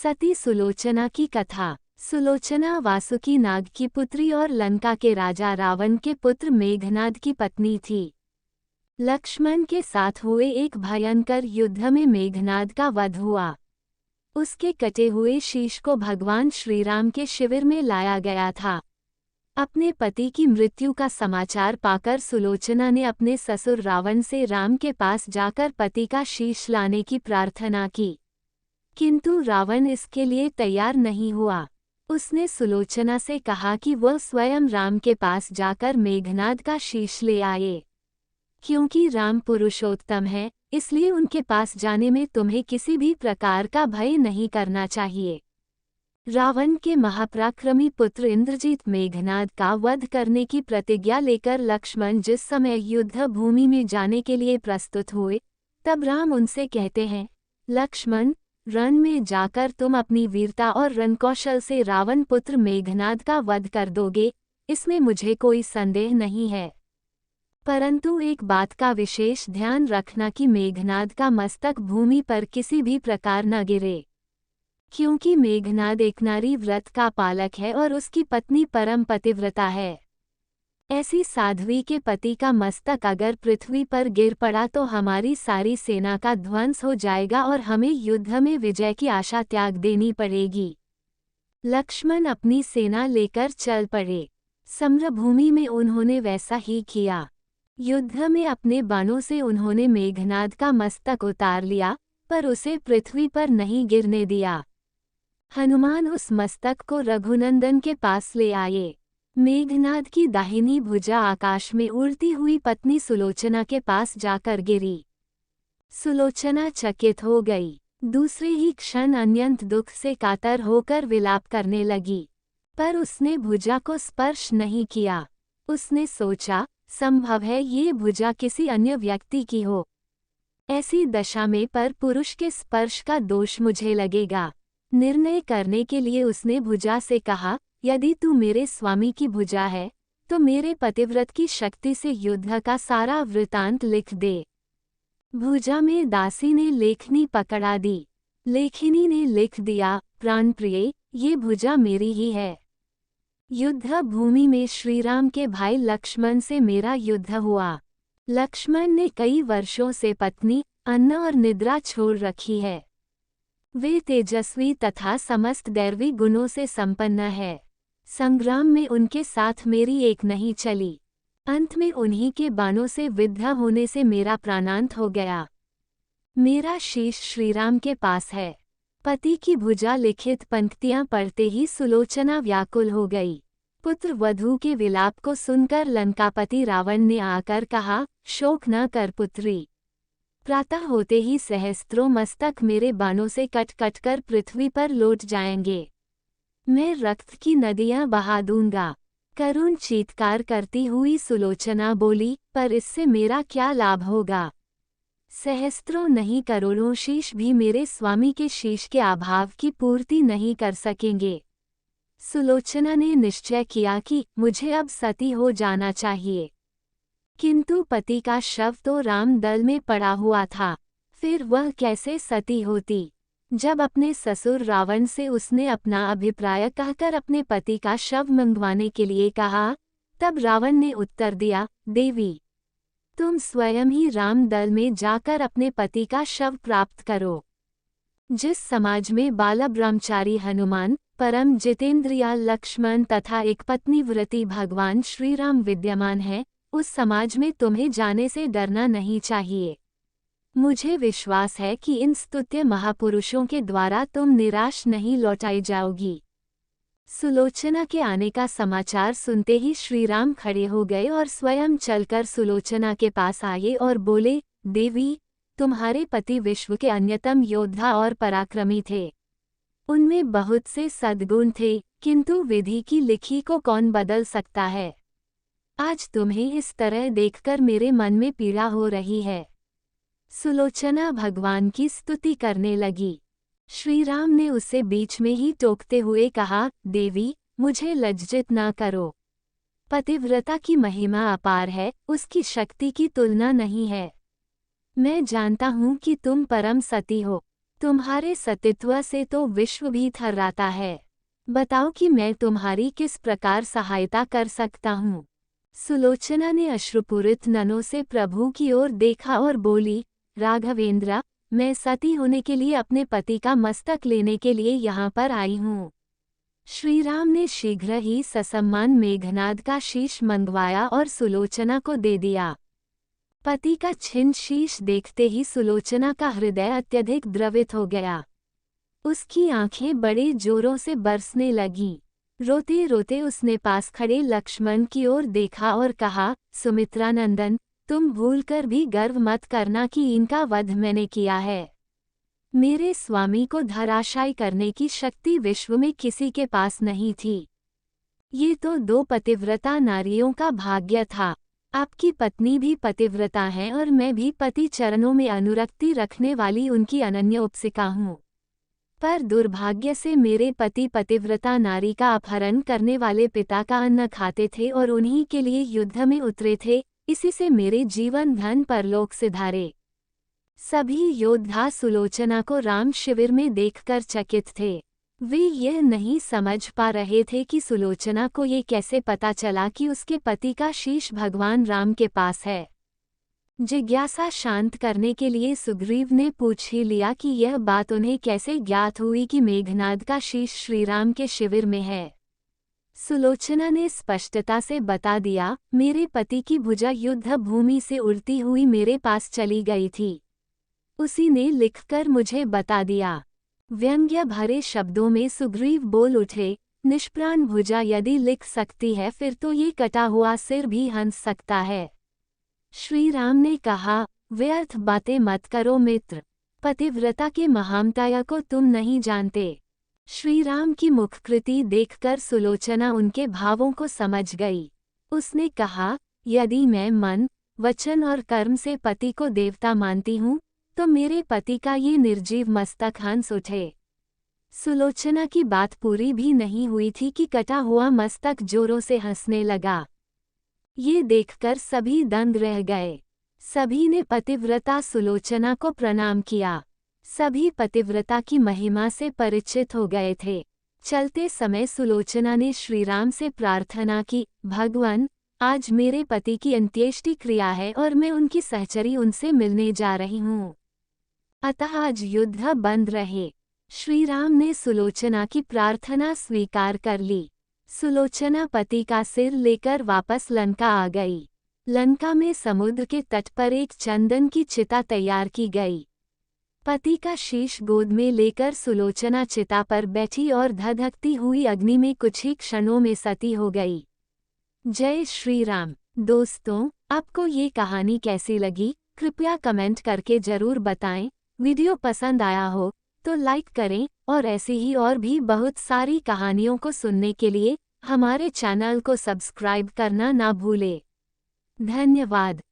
सती सुलोचना की कथा। सुलोचना वासुकी नाग की पुत्री और लंका के राजा रावण के पुत्र मेघनाद की पत्नी थी। लक्ष्मण के साथ हुए एक भयंकर युद्ध में मेघनाद का वध हुआ। उसके कटे हुए शीश को भगवान श्रीराम के शिविर में लाया गया था। अपने पति की मृत्यु का समाचार पाकर सुलोचना ने अपने ससुर रावण से राम के पास जाकर पति का शीश लाने की प्रार्थना की, किंतु रावण इसके लिए तैयार नहीं हुआ। उसने सुलोचना से कहा कि वह स्वयं राम के पास जाकर मेघनाद का शीश ले आए। क्योंकि राम पुरुषोत्तम है, इसलिए उनके पास जाने में तुम्हें किसी भी प्रकार का भय नहीं करना चाहिए। रावण के महापराक्रमी पुत्र इंद्रजीत मेघनाद का वध करने की प्रतिज्ञा लेकर लक्ष्मण जिस समय युद्ध भूमि में जाने के लिए प्रस्तुत हुए, तब राम उनसे कहते हैं, लक्ष्मण, रण में जाकर तुम अपनी वीरता और रणकौशल से रावण पुत्र मेघनाद का वध कर दोगे, इसमें मुझे कोई संदेह नहीं है। परंतु एक बात का विशेष ध्यान रखना कि मेघनाद का मस्तक भूमि पर किसी भी प्रकार न गिरे, क्योंकि मेघनाद एक नारी व्रत का पालक है और उसकी पत्नी परम पतिव्रता है। ऐसी साध्वी के पति का मस्तक अगर पृथ्वी पर गिर पड़ा तो हमारी सारी सेना का ध्वंस हो जाएगा और हमें युद्ध में विजय की आशा त्याग देनी पड़ेगी। लक्ष्मण अपनी सेना लेकर चल पड़े। समरभूमि में उन्होंने वैसा ही किया। युद्ध में अपने बाणों से उन्होंने मेघनाद का मस्तक उतार लिया, पर उसे पृथ्वी पर नहीं गिरने दिया। हनुमान उस मस्तक को रघुनंदन के पास ले आए। मेघनाद की दाहिनी भुजा आकाश में उड़ती हुई पत्नी सुलोचना के पास जाकर गिरी। सुलोचना चकित हो गई। दूसरे ही क्षण अत्यंत दुख से कातर होकर विलाप करने लगी, पर उसने भुजा को स्पर्श नहीं किया। उसने सोचा, संभव है ये भुजा किसी अन्य व्यक्ति की हो। ऐसी दशा में पर पुरुष के स्पर्श का दोष मुझे लगेगा। निर्णय करने के लिए उसने भुजा से कहा, यदि तू मेरे स्वामी की भुजा है, तो मेरे पतिव्रत की शक्ति से युद्ध का सारा वृतांत लिख दे। भुजा में दासी ने लेखनी पकड़ा दी। लेखिनी ने लिख दिया, प्राणप्रिय, ये भुजा मेरी ही है। युद्ध भूमि में श्रीराम के भाई लक्ष्मण से मेरा युद्ध हुआ। लक्ष्मण ने कई वर्षों से पत्नी, अन्न और निद्रा छोड़ रखी है। वे तेजस्वी तथा समस्त दैवी गुणों से संपन्न है। संग्राम में उनके साथ मेरी एक नहीं चली। अंत में उन्हीं के बाणों से विद्ध होने से मेरा प्राणांत हो गया। मेरा शीश श्रीराम के पास है। पति की भुजा लिखित पंक्तियां पढ़ते ही सुलोचना व्याकुल हो गई। पुत्र वधू के विलाप को सुनकर लंकापति रावण ने आकर कहा, शोक न कर पुत्री। प्रातः होते ही सहस्त्रों मस्तक मेरे बाणों से कट कट कर पृथ्वी पर लौट जाएंगे। मैं रक्त की नदियां बहा दूंगा। करुण चीत्कार करती हुई सुलोचना बोली, पर इससे मेरा क्या लाभ होगा। सहस्त्रों नहीं करोड़ों शीश भी मेरे स्वामी के शीश के अभाव की पूर्ति नहीं कर सकेंगे। सुलोचना ने निश्चय किया कि मुझे अब सती हो जाना चाहिए, किंतु पति का शव तो रामदल में पड़ा हुआ था, फिर वह कैसे सती होती। जब अपने ससुर रावण से उसने अपना अभिप्राय कहकर अपने पति का शव मंगवाने के लिए कहा, तब रावण ने उत्तर दिया, देवी, तुम स्वयं ही रामदल में जाकर अपने पति का शव प्राप्त करो। जिस समाज में बाल ब्रह्मचारी हनुमान, परम जितेंद्रिया लक्ष्मण तथा एक पत्नीव्रती भगवान श्रीराम विद्यमान है, उस समाज में तुम्हें जाने से डरना नहीं चाहिए। मुझे विश्वास है कि इन स्तुत्य महापुरुषों के द्वारा तुम निराश नहीं लौटाई जाओगी। सुलोचना के आने का समाचार सुनते ही श्रीराम खड़े हो गए और स्वयं चलकर सुलोचना के पास आए और बोले, देवी, तुम्हारे पति विश्व के अन्यतम योद्धा और पराक्रमी थे। उनमें बहुत से सद्गुण थे, किंतु विधि की लिखी को कौन बदल सकता है। आज तुम्हें इस तरह देखकर मेरे मन में पीड़ा हो रही है। सुलोचना भगवान की स्तुति करने लगी। श्रीराम ने उसे बीच में ही टोकते हुए कहा, देवी, मुझे लज्जित न करो। पतिव्रता की महिमा अपार है, उसकी शक्ति की तुलना नहीं है। मैं जानता हूँ कि तुम परम सती हो, तुम्हारे सतीत्व से तो विश्व भी थर्राता है। बताओ कि मैं तुम्हारी किस प्रकार सहायता कर सकता हूँ। सुलोचना ने अश्रुपूरित नयनों से प्रभु की ओर देखा और बोली, राघवेंद्र, मैं सती होने के लिए अपने पति का मस्तक लेने के लिए यहाँ पर आई हूँ। श्रीराम ने शीघ्र ही ससम्मान मेघनाद का शीश मंगवाया और सुलोचना को दे दिया। पति का छिन्न शीश देखते ही सुलोचना का हृदय अत्यधिक द्रवित हो गया। उसकी आंखें बड़े जोरों से बरसने लगीं। रोते रोते उसने पास खड़े लक्ष्मण की ओर देखा और कहा, सुमित्रा नंदन, तुम भूलकर भी गर्व मत करना कि इनका वध मैंने किया है। मेरे स्वामी को धराशायी करने की शक्ति विश्व में किसी के पास नहीं थी। ये तो 2 पतिव्रता नारियों का भाग्य था। आपकी पत्नी भी पतिव्रता है और मैं भी पति चरणों में अनुरक्ति रखने वाली उनकी अनन्य उपासिका हूँ। पर दुर्भाग्य से मेरे पति पतिव्रता नारी का अपहरण करने वाले पिता का अन्न खाते थे और उन्हीं के लिए युद्ध में उतरे थे, इसी से मेरे जीवन धन परलोक से धारे। सभी योद्धा सुलोचना को राम शिविर में देखकर चकित थे। वे यह नहीं समझ पा रहे थे कि सुलोचना को ये कैसे पता चला कि उसके पति का शीश भगवान राम के पास है। जिज्ञासा शांत करने के लिए सुग्रीव ने पूछ ही लिया कि यह बात उन्हें कैसे ज्ञात हुई कि मेघनाद का शीश श्रीराम के शिविर में है। सुलोचना ने स्पष्टता से बता दिया, मेरे पति की भुजा युद्ध भूमि से उड़ती हुई मेरे पास चली गई थी। उसी ने लिखकर मुझे बता दिया। व्यंग्य भरे शब्दों में सुग्रीव बोल उठे, निष्प्राण भुजा यदि लिख सकती है फिर तो ये कटा हुआ सिर भी हंस सकता है। श्रीराम ने कहा, व्यर्थ बातें मत करो मित्र, पतिव्रता के महामताया को तुम नहीं जानते। श्रीराम की मुखकृति देखकर सुलोचना उनके भावों को समझ गई। उसने कहा, यदि मैं मन, वचन और कर्म से पति को देवता मानती हूँ तो मेरे पति का ये निर्जीव मस्तक हंस उठे। सुलोचना की बात पूरी भी नहीं हुई थी कि कटा हुआ मस्तक जोरों से हंसने लगा। ये देखकर सभी दंग रह गए। सभी ने पतिव्रता सुलोचना को प्रणाम किया। सभी पतिव्रता की महिमा से परिचित हो गए थे। चलते समय सुलोचना ने श्रीराम से प्रार्थना की, भगवान, आज मेरे पति की अंत्येष्टि क्रिया है और मैं उनकी सहचरी उनसे मिलने जा रही हूँ, अतः आज युद्ध बंद रहे। श्रीराम ने सुलोचना की प्रार्थना स्वीकार कर ली। सुलोचना पति का सिर लेकर वापस लंका आ गई। लंका में समुद्र के तट पर एक चंदन की चिता तैयार की गई। पति का शीश गोद में लेकर सुलोचना चिता पर बैठी और धधकती हुई अग्नि में कुछ ही क्षणों में सती हो गई। जय श्री राम। दोस्तों, आपको ये कहानी कैसी लगी कृपया कमेंट करके जरूर बताएं। वीडियो पसंद आया हो तो लाइक करें और ऐसी ही और भी बहुत सारी कहानियों को सुनने के लिए हमारे चैनल को सब्सक्राइब करना ना भूलें। धन्यवाद।